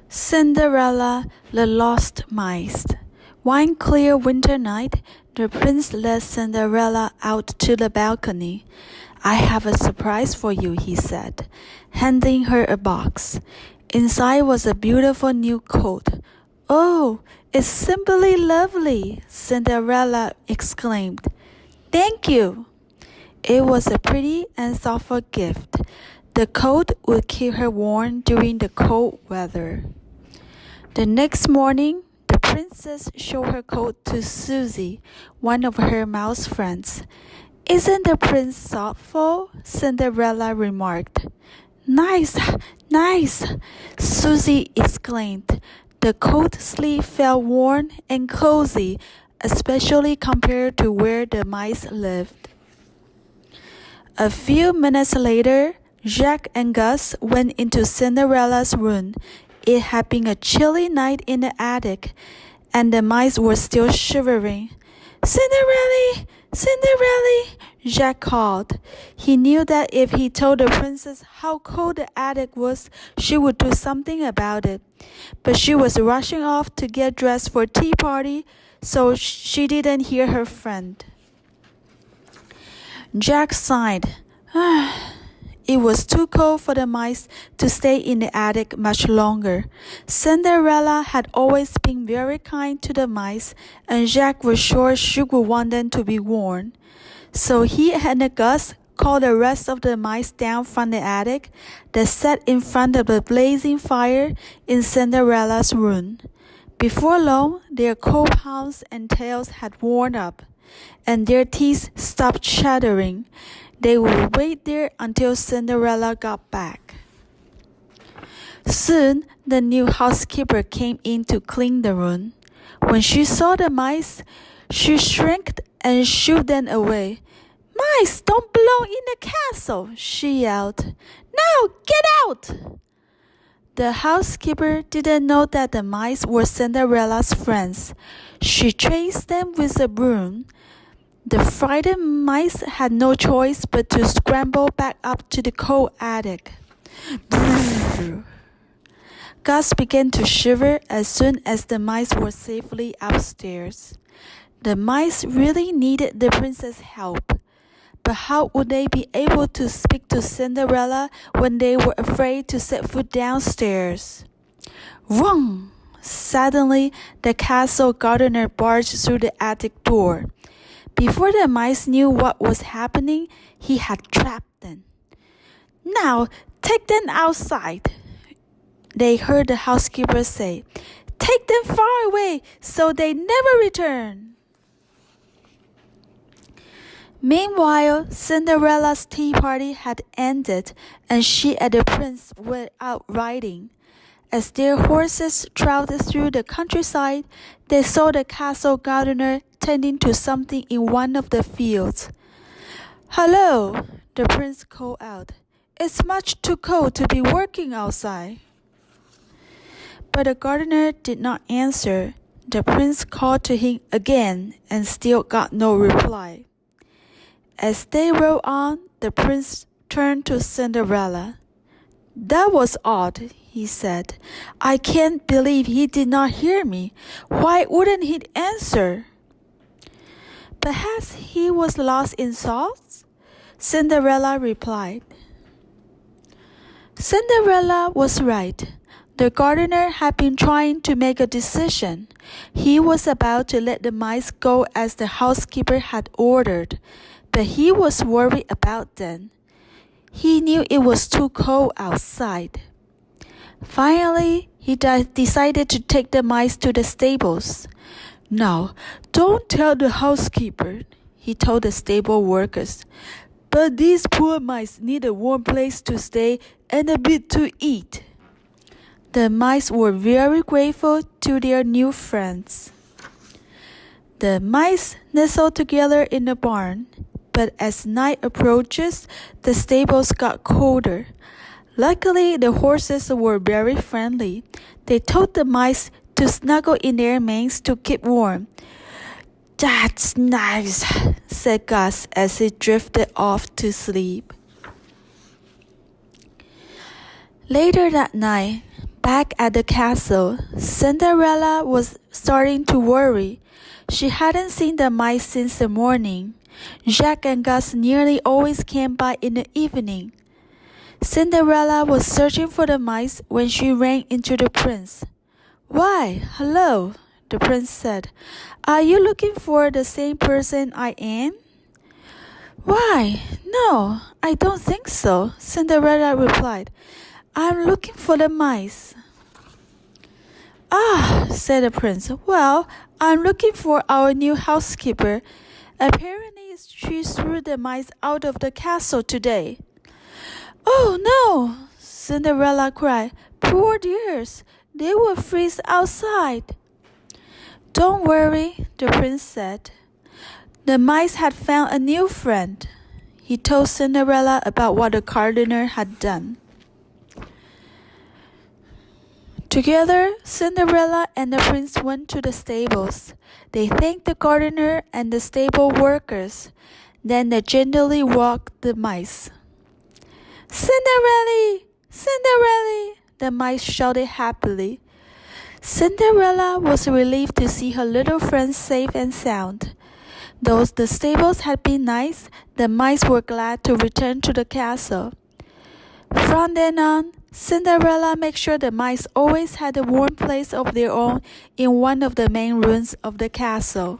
Cinderella, the Lost Mice. One clear winter night, the prince led Cinderella out to the balcony. "I have a surprise for you," he said, handing her a box. Inside was a beautiful new coat. "Oh, it's simply lovely," Cinderella exclaimed. "Thank you." It was a pretty and thoughtful gift. The coat would keep her warm during the cold weather. The next morning, the princess showed her coat to Susie, one of her mouse friends. "Isn't the prince thoughtful?" Cinderella remarked. "Nice, nice," Susie exclaimed. The coat sleeve felt warm and cozy, especially compared to where the mice lived. A few minutes later, Jack and Gus went into Cinderella's room. It had been a chilly night in the attic, and the mice were still shivering. "Cinderella! Cinderella!" Jack called. He knew that if he told the princess how cold the attic was, she would do something about it. But she was rushing off to get dressed for a tea party, so she didn't hear her friend. Jack sighed. It was too cold for the mice to stay in the attic much longer. Cinderella had always been very kind to the mice, and Jack was sure she would want them to be warm. So he and Gus called the rest of the mice down from the attic. They sat in front of the blazing fire in Cinderella's room. Before long, their coat palms and tails had worn up, and their teeth stopped chattering. They would wait there until Cinderella got back. Soon, the new housekeeper came in to clean the room. When she saw the mice, she shrieked and shooed them away. "Mice don't belong in the castle," she yelled. "Now get out!" The housekeeper didn't know that the mice were Cinderella's friends. She chased them with a broom. The frightened mice had no choice but to scramble back up to the cold attic. Brrr. Gus began to shiver as soon as the mice were safely upstairs. The mice really needed the princess's help. But how would they be able to speak to Cinderella when they were afraid to set foot downstairs? Vroom! Suddenly, the castle gardener barged through the attic door. Before the mice knew what was happening, he had trapped them. "Now, take them outside," they heard the housekeeper say. "Take them far away so they never return." Meanwhile, Cinderella's tea party had ended, and she and the prince were out riding. As their horses trotted through the countryside, they saw the castle gardener tending to something in one of the fields. "Hello," the prince called out. "It's much too cold to be working outside." But the gardener did not answer. The prince called to him again and still got no reply. As they rode on, the prince turned to Cinderella. "That was odd," he said. "I can't believe he did not hear me. Why wouldn't he answer?" "Perhaps he was lost in thoughts," Cinderella replied. Cinderella was right. The gardener had been trying to make a decision. He was about to let the mice go as the housekeeper had ordered, but he was worried about them. He knew it was too cold outside. Finally, he decided to take the mice to the stables. "Now, don't tell the housekeeper," he told the stable workers. "But these poor mice need a warm place to stay and a bit to eat." The mice were very grateful to their new friends. The mice nestled together in the barn, but as night approaches, the stables got colder. Luckily, the horses were very friendly. They told the mice to snuggle in their manes to keep warm. "That's nice," said Gus as he drifted off to sleep. Later that night, Back at the castle, Cinderella was starting to worry. She hadn't seen the mice since the morning. Jack and Gus nearly always came by in the evening. Cinderella was searching for the mice when she ran into the prince. "Why, hello," the prince said. "Are you looking for the same person I am?" "Why, no, I don't think so," Cinderella replied. "I'm looking for the mice." "Ah," said the prince. "Well, I'm looking for our new housekeeper. Apparently, she threw the mice out of the castle today." "Oh, no," Cinderella cried. "Poor dears, they will freeze outside." "Don't worry," the prince said. The mice had found a new friend. He told Cinderella about what the gardener had done. Together, Cinderella and the prince went to the stables. They thanked the gardener and the stable workers. Then they gently walked the mice. "Cinderella! Cinderella!" the mice shouted happily. Cinderella was relieved to see her little friends safe and sound. Though the stables had been nice, the mice were glad to return to the castle. From then on, Cinderella made sure the mice always had a warm place of their own in one of the main rooms of the castle.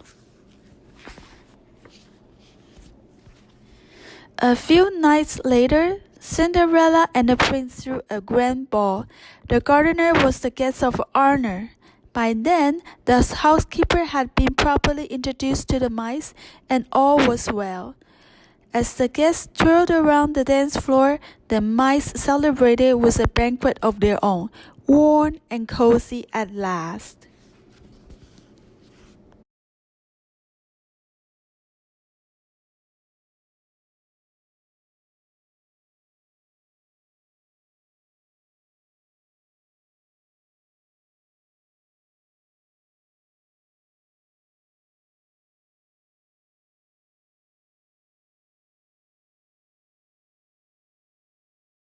A few nights later, Cinderella and the prince threw a grand ball. The gardener was the guest of honor. By then, the housekeeper had been properly introduced to the mice, and all was well. As the guests twirled around the dance floor, the mice celebrated with a banquet of their own, warm and cozy at last.